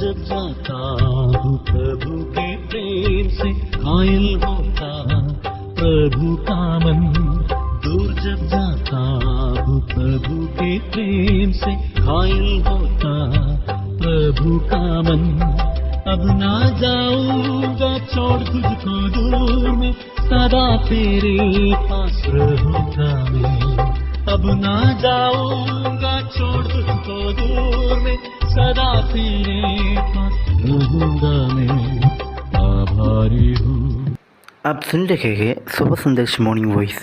जब जाता हूँ प्रभु के प्रेम से, घायल होता प्रभु का मन। दूर जब जाता हूँ प्रभु के प्रेम से, घायल होता प्रभु का मन। अब ना जाऊंगा छोड़ तुझको दूर में, सदा तेरे पास रहूंगा मैं। अब ना जाऊंगा छोड़ तुझको दूर में, सदा तेरे पास रहूंगा मैं। आभारी हूँ। आप सुन रहे हैं सुबह संदेश मॉर्निंग वॉइस।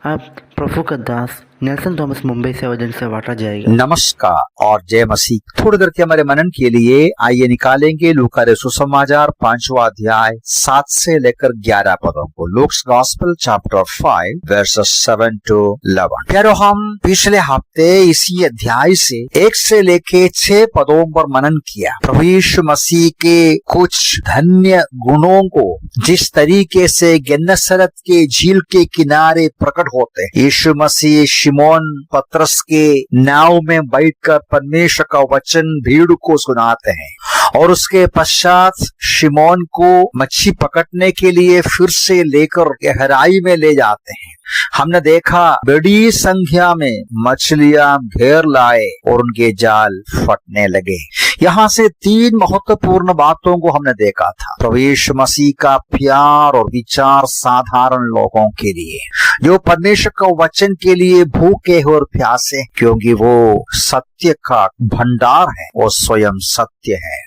आप प्रभु का दास नेल्सन थॉमस मुंबई से वजन से बांटा जाएगा। नमस्कार और जय मसीह। थोड़ी देर के हमारे मनन के लिए आइए निकालेंगे लूका रे सुसमाचार 5वां अध्याय 7 से लेकर 11 पदों को। Luke's gospel chapter 5 versus 7 to 11। प्यारो, हम पिछले हफ्ते इसी अध्याय से 1 से लेके 6 पदों पर मनन किया। प्रभु यीशु मसीह के कुछ धन्य गुणों को जिस तरीके से गेनेसरेत के झील के किनारे प्रकट होते, यीशु मसीह शिमोन पतरस के नाव में बैठकर परमेश्वर का वचन भीड़ को सुनाते हैं और उसके पश्चात शिमोन को मच्छी पकड़ने के लिए फिर से लेकर गहराई में ले जाते हैं। हमने देखा बड़ी संख्या में मछलियां घेर लाए और उनके जाल फटने लगे। यहाँ से 3 महत्वपूर्ण बातों को हमने देखा था। प्रभु यीशु मसीह का प्यार और विचार साधारण लोगों के लिए जो परमेश्वर का वचन के लिए भूखे और प्यासे, क्योंकि वो सत्य का भंडार है, वो स्वयं सत्य है।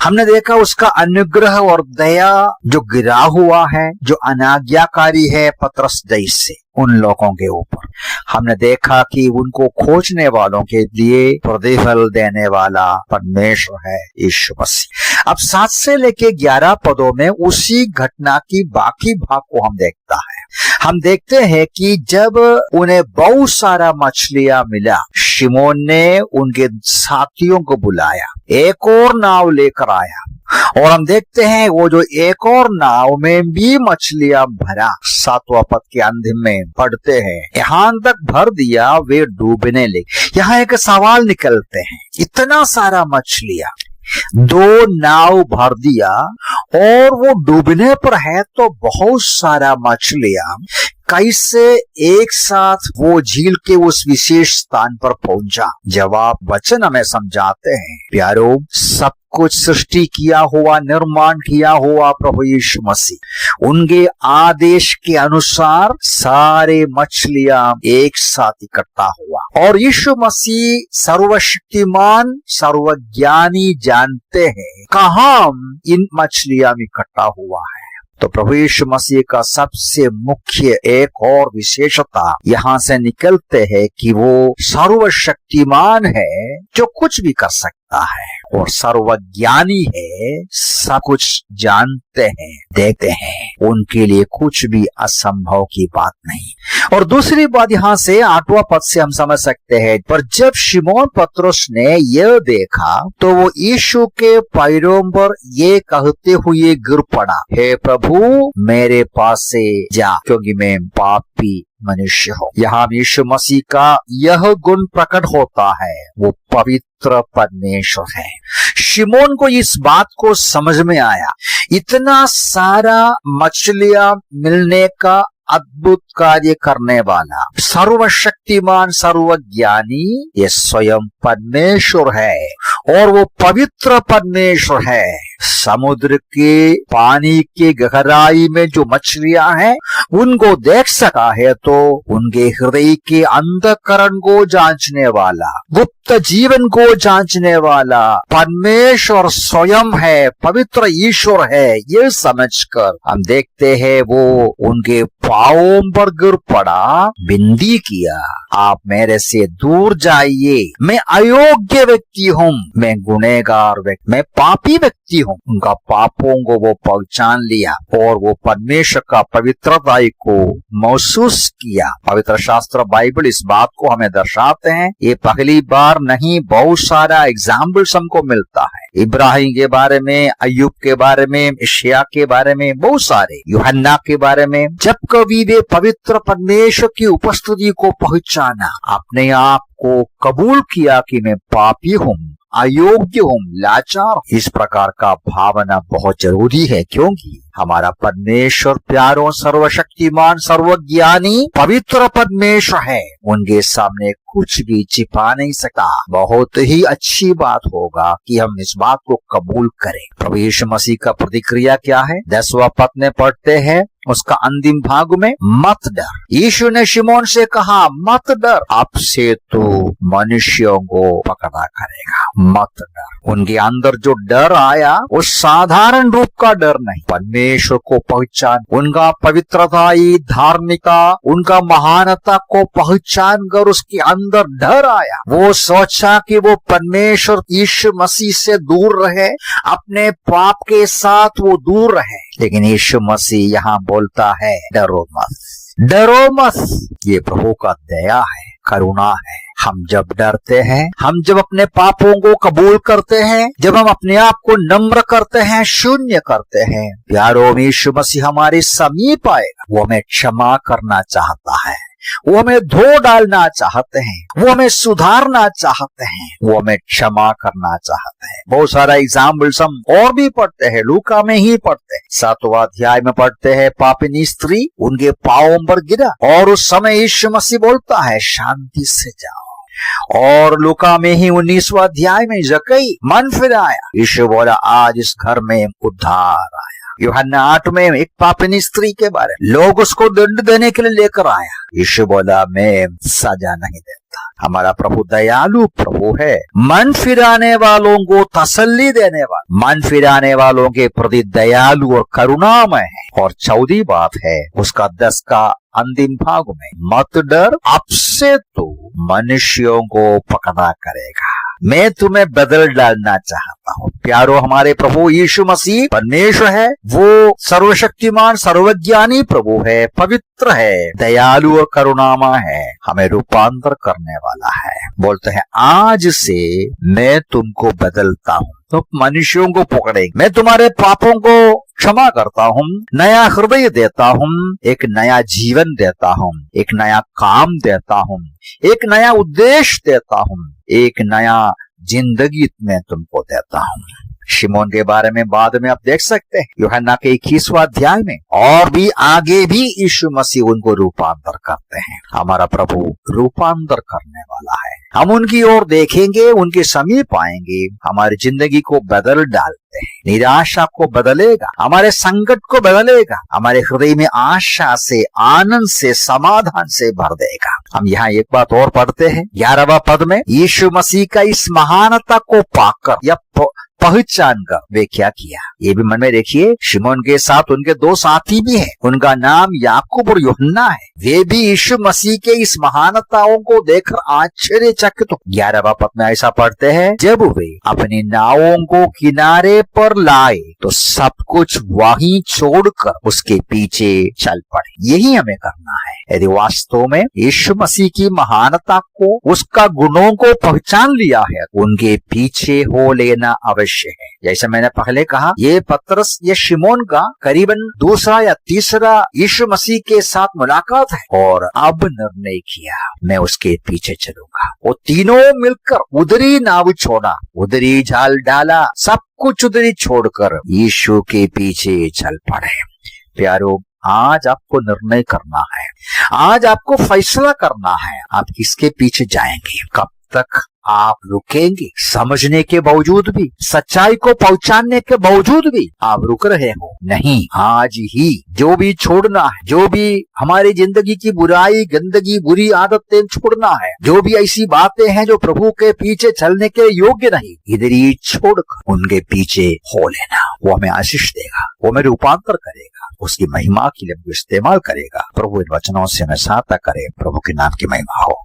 हमने देखा उसका अनुग्रह और दया जो गिरा हुआ है, जो अनाज्ञाकारी है पतरस जैसे उन लोगों के ऊपर। हमने देखा कि उनको खोजने वालों के लिए प्रतिफल देने वाला परमेश्वर है यीशु मसीह। अब 7 से लेके 11 पदों में उसी घटना की बाकी भाग को हम देखता है। हम देखते हैं कि जब उन्हें बहुत सारा मछलियां मिला, शिमोन ने उनके साथियों को बुलाया, एक और नाव लेकर आया और हम देखते हैं वो जो एक और नाव में भी मछलियां भरा। 7वां पद के अंतिम में पढ़ते हैं, यहाँ तक भर दिया वे डूबने लगे। यहाँ एक सवाल निकलते हैं, इतना सारा मछलियां 2 नाव भर दिया और वो डूबने पर है, तो बहुत सारा मछलियां कैसे एक साथ वो झील के उस विशेष स्थान पर पहुंचा? जवाब वचन हमें समझाते हैं। प्यारो, सब कुछ सृष्टि किया हुआ, निर्माण किया हुआ प्रभु यीशु मसीह, उनके आदेश के अनुसार सारे मछलियां एक साथ इकट्ठा हुआ और यीशु मसीह सर्वशक्तिमान सर्वज्ञानी जानते हैं कहाँ इन मछलियां में इकट्ठा हुआ है। तो प्रभु यीशु मसीह का सबसे मुख्य एक और विशेषता यहाँ से निकलते हैं कि वो सर्वशक्तिमान है, जो कुछ भी कर सकता है, और सर्वज्ञानी है, सब कुछ जानते हैं, देखते हैं, उनके लिए कुछ भी असंभव की बात नहीं। और दूसरी बात यहाँ से 8वां पद से हम समझ सकते हैं, पर जब शिमोन पतरस ने यह देखा तो वो यीशु के पैरों पर ये कहते हुए गिर पड़ा, हे प्रभु मेरे पास से जा, क्योंकि मैं पापी मनुष्य हूँ। यहाँ यीशु मसीह का यह गुण प्रकट होता है, वो पवित्र परमेश्वर है। शिमोन को इस बात को समझ में आया, इतना सारा मछलियां मिलने का अद्भुत कार्य करने वाला सर्वशक्तिमान सर्वज्ञानी ये स्वयं परमेश्वर है और वो पवित्र परमेश्वर है। समुद्र के पानी के गहराई में जो मछलियां हैं उनको देख सका है, तो उनके हृदय के अंतःकरण को जांचने वाला, गुप्त जीवन को जांचने वाला परमेश्वर स्वयं है, पवित्र ईश्वर है। ये समझकर हम देखते हैं वो उनके पांवों पर गिर पड़ा, विनती किया, आप मेरे से दूर जाइए, मैं अयोग्य व्यक्ति हूँ, मैं गुनहगार व्यक्ति, मैं पापी व्यक्ति हूँ। उनका पापों को वो पहचान लिया और वो परमेश्वर का पवित्रताई को महसूस किया। पवित्र शास्त्र बाइबल इस बात को हमें दर्शाते हैं। ये पहली बार नहीं, बहुत सारा एग्जाम्पल्स हमको मिलता है। इब्राहिम के बारे में, अय्यूब के बारे में, यशायाह के बारे में, बहुत सारे, यूहन्ना के बारे में, जब कभी वे पवित्र परमेश्वर की उपस्थिति को पहचाना, अपने आप को कबूल किया कि मैं पापी हूँ, अयोग्य हूँ, लाचार। इस प्रकार का भावना बहुत जरूरी है, क्योंकि हमारा परमेश्वर प्यारों सर्वशक्तिमान सर्वज्ञानी पवित्र परमेश्वर है। उनके सामने कुछ भी छिपा नहीं सकता। बहुत ही अच्छी बात होगा कि हम इस बात को कबूल करें। प्रभु यीशु मसीह का प्रतिक्रिया क्या है? 10वां पद में पढ़ते हैं उसका अंतिम भाग में, मत डर। यीशु ने शिमोन से कहा, मत डर, अब से तू मनुष्यों को पकड़ा करेगा। मत डर। उनके अंदर जो डर आया वो साधारण रूप का डर नहीं, परमेश्वर को पहचान, उनका पवित्रताई धार्मिकता, उनका महानता को पहचान कर उसके अंदर डर आया। वो सोचा कि वो परमेश्वर यीशु मसीह से दूर रहे, अपने पाप के साथ वो दूर रहे। लेकिन यीशु मसीह यहाँ बोलता है, डरो मत, डरो मत। ये प्रभु का दया है, करुणा है। हम जब डरते हैं, हम जब अपने पापों को कबूल करते हैं, जब हम अपने आप को नम्र करते हैं, शून्य करते हैं, प्यारों में यीशु मसीह हमारे समीप आएगा। वो हमें क्षमा करना चाहता है, वो हमें धो डालना चाहते हैं, वो हमें सुधारना चाहते हैं, वो हमें क्षमा करना चाहते हैं। बहुत सारा एग्जाम्पल्स हम और भी पढ़ते हैं, लूका में ही पढ़ते हैं। 7वां अध्याय में पढ़ते हैं, पापिनी स्त्री उनके पांवों पर गिरा और उस समय यीशु मसीह बोलता है, शांति से जाओ। और लूका में ही 19वां अध्याय में जक्कई मन फिराया, यीशु बोला, आज इस घर में उद्धार आया। यूहन्ना 8 में एक पापिनी स्त्री के बारे में, लोग उसको दंड देने के लिए लेकर आया, यीशु बोला, मैं सजा नहीं देता। हमारा प्रभु दयालु प्रभु है, मन फिराने वालों को तसल्ली देने वाला, मन फिराने वालों के प्रति दयालु और करुणामय है। और 14वीं बात है उसका 10 का अंतिम भाग में, मत डर, अब से तू मनुष्यों को पकड़ा करेगा। मैं तुम्हें बदल डालना चाहता हूँ। प्यारो, हमारे प्रभु यीशु मसीह परमेश्वर है, वो सर्वशक्तिमान सर्वज्ञानी प्रभु है, पवित्र है, दयालु और करुणामय है, हमें रूपांतर करने वाला है। बोलते हैं, आज से मैं तुमको बदलता हूँ, तो मनुष्यों को पकड़ेंगे, मैं तुम्हारे पापों को क्षमा करता हूँ, नया हृदय देता हूँ, एक नया जीवन देता हूँ, एक नया काम देता हूँ, एक नया उद्देश्य देता हूँ, एक नया जिंदगी मैं तुमको देता हूँ। शिमोन के बारे में बाद में आप देख सकते हैं यूहन्ना के 21वां अध्याय में, और भी आगे भी यीशु मसीह उनको रूपांतर करते हैं। हमारा प्रभु रूपांतर करने वाला है। हम उनकी ओर देखेंगे, उनके समीप आएंगे, हमारी जिंदगी को बदल डालते हैं, निराशा को बदलेगा, हमारे संकट को बदलेगा, हमारे हृदय में आशा से, आनंद से, समाधान से भर देगा। हम यहाँ एक बात और पढ़ते हैं 11वां पद में, यीशु मसीह का इस महानता को पाकर या पहचान कर वे क्या किया, ये भी मन में रखिए। शिमोन के साथ उनके 2 साथी भी हैं, उनका नाम याकूब और यूहन्ना है। वे भी यीशु मसीह के इस महानताओं को देखकर आश्चर्यचकित। 11वां पद में ऐसा पढ़ते हैं, जब वे अपनी नावों को किनारे पर लाए तो सब कुछ वहीं छोड़कर उसके पीछे चल पड़े। यही हमें करना है। यदि वास्तव में यीशु मसीह की महानता को, उसका गुणों को पहचान लिया है, उनके पीछे हो लेना अवश्य है। जैसे मैंने पहले कहा, ये पतरस या शिमोन का करीबन 2रा या 3रा यीशु मसीह के साथ मुलाकात है, और अब निर्णय किया मैं उसके पीछे चलूंगा। वो तीनों मिलकर उधरी नाव छोड़ा, उधरी जाल डाला, सब कुछ उधरी छोड़कर यीशु के पीछे चल पड़े। प्यारो, आज आपको निर्णय करना है, आज आपको फैसला करना है, आप किसके पीछे जाएंगे। कब तक आप रुकेंगे? समझने के बावजूद भी, सच्चाई को पहचानने के बावजूद भी आप रुक रहे हो? नहीं, आज ही जो भी छोड़ना है, जो भी हमारी जिंदगी की बुराई, गंदगी, बुरी आदतें छोड़ना है, जो भी ऐसी बातें हैं जो प्रभु के पीछे चलने के योग्य नहीं, इधर ही छोड़कर उनके पीछे हो लेना। वो हमें आशीष देगा, वो हमें रूपांतर करेगा, उसकी महिमा के लिए इस्तेमाल करेगा। प्रभु इन वचनों से हमें सहायता करे। प्रभु के नाम की महिमा हो।